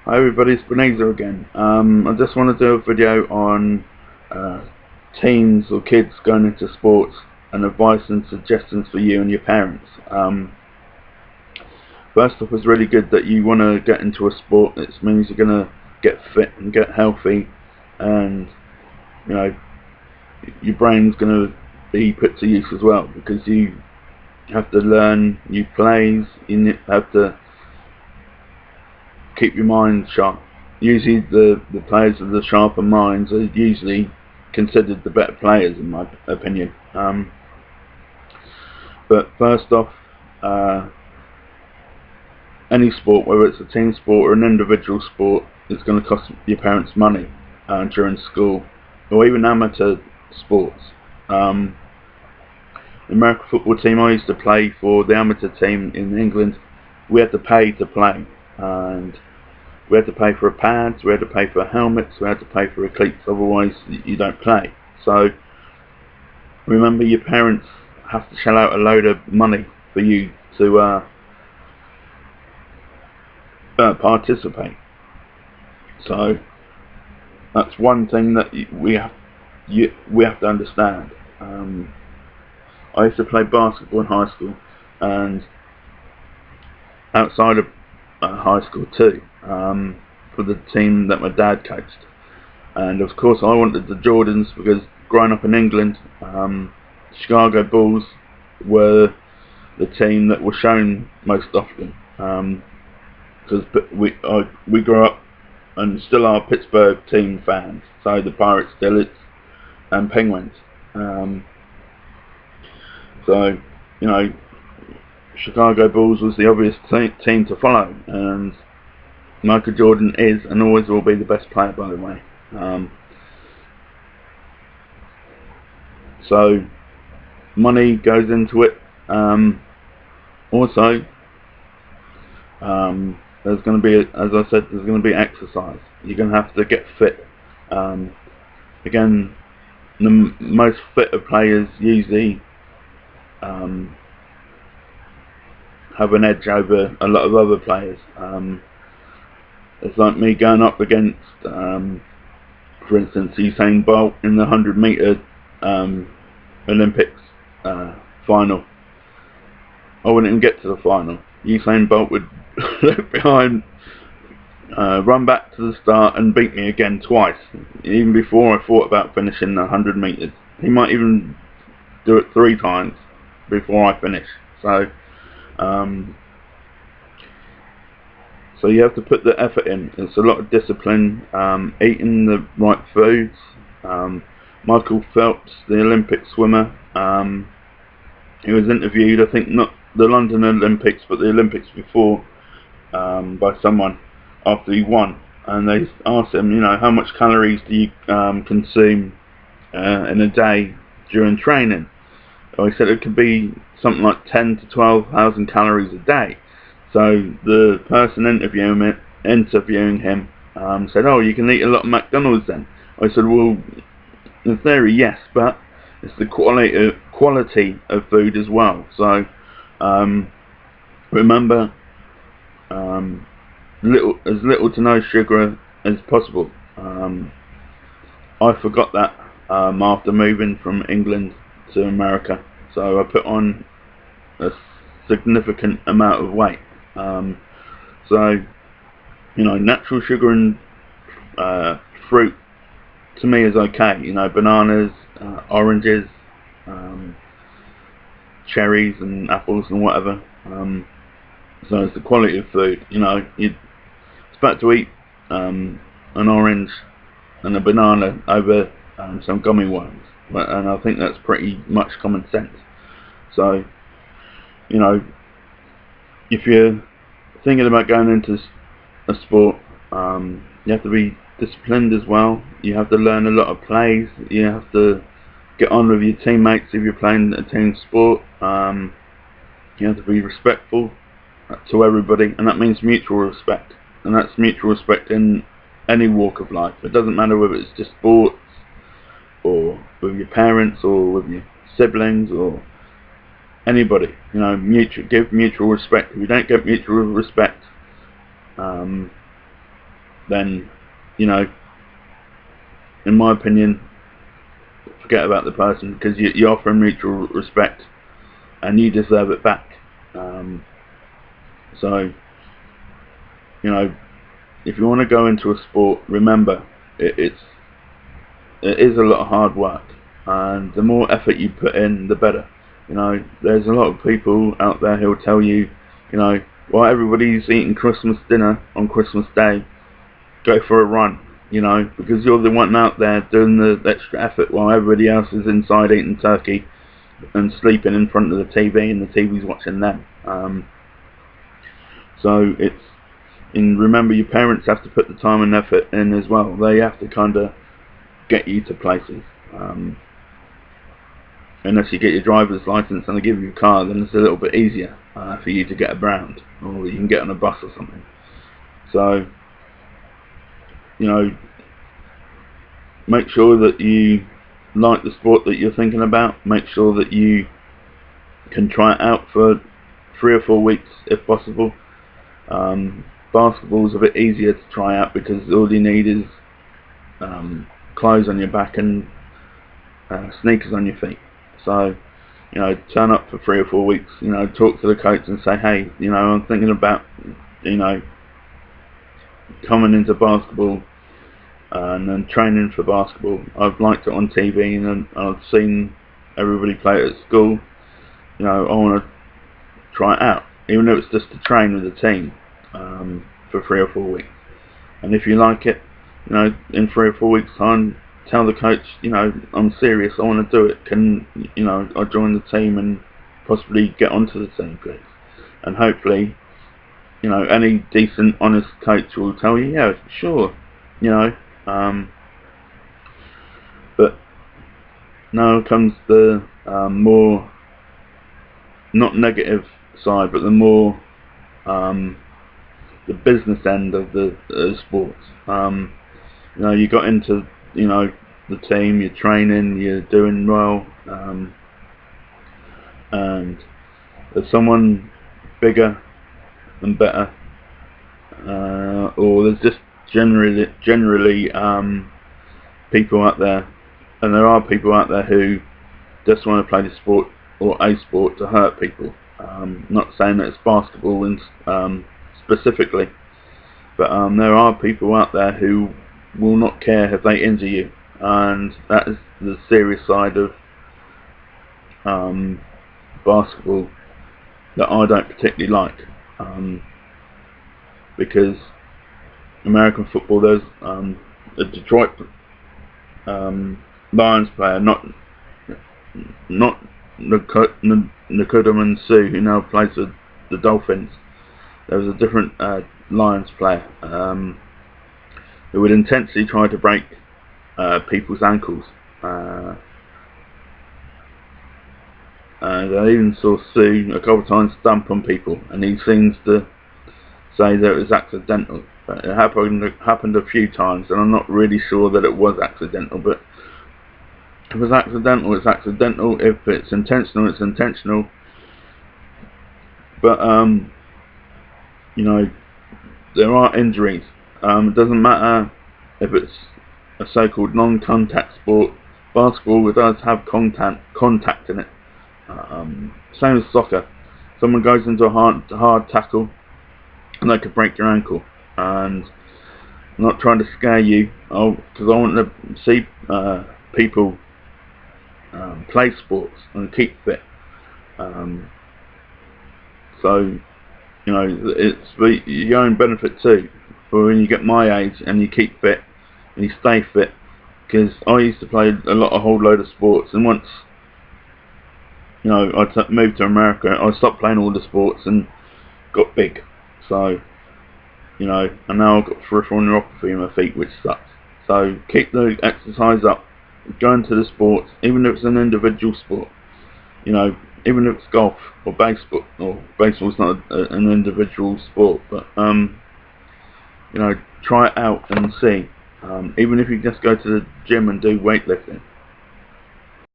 Hi everybody, it's Benazer again. I just want to do a video on uh, teens or kids going into sports and advice and suggestions for you and your parents. First off, it's really good that you want to get into a sport. It means you're going to get fit and get healthy, and you know your brain's going to be put to use as well, because you have to learn new plays. You have to keep your mind sharp. Usually the players with the sharper minds are usually considered the better players, in my opinion. But first off, any sport, whether it's a team sport or an individual sport, is going to cost your parents money during school, or even amateur sports. The American football team I used to play for, the amateur team in England, we had to pay to play, and we had to pay for pads, we had to pay for helmets, we had to pay for cleats, otherwise you don't play. So remember, your parents have to shell out a load of money for you to participate. So that's one thing that we have to understand. I used to play basketball in high school and outside of high school too, for the team that my dad coached. And of course I wanted the Jordans, because growing up in England, Chicago Bulls were the team that was shown most often, because we grew up and still are Pittsburgh team fans, so the Pirates, Steelers and Penguins. So you know, Chicago Bulls was the obvious team to follow, and Michael Jordan is and always will be the best player, by the way. So money goes into it. Also, there's going to be, as I said, there's going to be exercise. You're going to have to get fit. Again, the most fit of players usually have an edge over a lot of other players. It's like me going up against, for instance, Usain Bolt in the 100-meter Olympics final. I wouldn't even get to the final. Usain Bolt would look behind, run back to the start and beat me again twice, even before I thought about finishing the 100 meters. He might even do it 3 times before I finish. So so you have to put the effort in. It's a lot of discipline, eating the right foods. Michael Phelps, the Olympic swimmer, he was interviewed, I think not the London Olympics but the Olympics before, by someone after he won, and they asked him, you know, how much calories do you consume in a day during training? Well, he said it could be something like 10 to 12,000 calories a day. So the person interviewing him said, "Oh, you can eat a lot of McDonald's then?" I said, "Well, in theory, yes, but it's the quality of food as well. So remember, little to no sugar as possible." I forgot that after moving from England to America, so I put on a significant amount of weight. So you know, natural sugar and fruit to me is okay. You know, bananas, oranges, cherries and apples and whatever. So it's the quality of food. You know, it's better to eat an orange and a banana over some gummy worms, and I think that's pretty much common sense. So you know, if you're thinking about going into a sport, you have to be disciplined as well. You have to learn a lot of plays. You have to get on with your teammates if you're playing a team sport. You have to be respectful to everybody, and that means mutual respect. And that's mutual respect in any walk of life. It doesn't matter whether it's just sports, or with your parents, or with your siblings, or anybody. You know, give mutual respect. If you don't get mutual respect, then, you know, in my opinion, forget about the person, because you offer mutual respect and you deserve it back. So, you know, if you want to go into a sport, remember it is a lot of hard work, and the more effort you put in, the better. You know, there's a lot of people out there who'll tell you, you know, while everybody's eating Christmas dinner on Christmas Day, go for a run, you know, because you're the one out there doing the extra effort while everybody else is inside eating turkey and sleeping in front of the TV, and the TV's watching them. So remember, your parents have to put the time and effort in as well. They have to kind of get you to places. Unless you get your driver's license and they give you a car, then it's a little bit easier for you to get around, or you can get on a bus or something. So, you know, make sure that you like the sport that you're thinking about. Make sure that you can try it out for 3 or 4 weeks if possible. Basketball's a bit easier to try out because all you need is clothes on your back and sneakers on your feet. So, you know, turn up for 3 or 4 weeks, you know, talk to the coach and say, hey, you know, I'm thinking about, you know, coming into basketball and then training for basketball. I've liked it on TV and I've seen everybody play it at school. You know, I want to try it out, even if it's just to train with the team for 3 or 4 weeks. And if you like it, you know, in 3 or 4 weeks time, tell the coach, you know, I'm serious, I want to do it. Can, you know, I join the team and possibly get onto the team, please? And hopefully, you know, any decent, honest coach will tell you, yeah, sure, you know. But now comes the more, not negative side, but the more the business end of the sports. You know, you got into, you know, the team, you're training, you're doing well, and there's someone bigger and better, or there's just generally people out there, and there are people out there who just want to play the sport or a sport to hurt people. Not saying that it's basketball specifically, but there are people out there who will not care if they injure you, and that is the serious side of basketball that I don't particularly like, because American football, there's a Detroit Lions player, not Nakudaman Sue, who now plays with the Dolphins. There was a different Lions player who would intentionally try to break people's ankles. And I even saw Sue a couple of times stamp on people, and he seems to say that it was accidental. But it happened a few times, and I'm not really sure that it was accidental. But if it's accidental, it's accidental. If it's intentional, it's intentional. But you know, there are injuries. It doesn't matter if it's a so-called non-contact sport. Basketball does have contact in it. Same as soccer. Someone goes into a hard tackle and they could break your ankle. And I'm not trying to scare you, because I want to see people play sports and keep fit. So, you know, it's for your own benefit too. For when you get my age and you keep fit and you stay fit. Because I used to play a whole load of sports, and once, you know, I moved to America, I stopped playing all the sports and got big. So, you know, and now I've got peripheral neuropathy in my feet, which sucks. So keep the exercise up, go into the sports, even if it's an individual sport. You know, even if it's golf or baseball, or baseball's not an individual sport, but you know, try it out and see. Even if you just go to the gym and do weightlifting.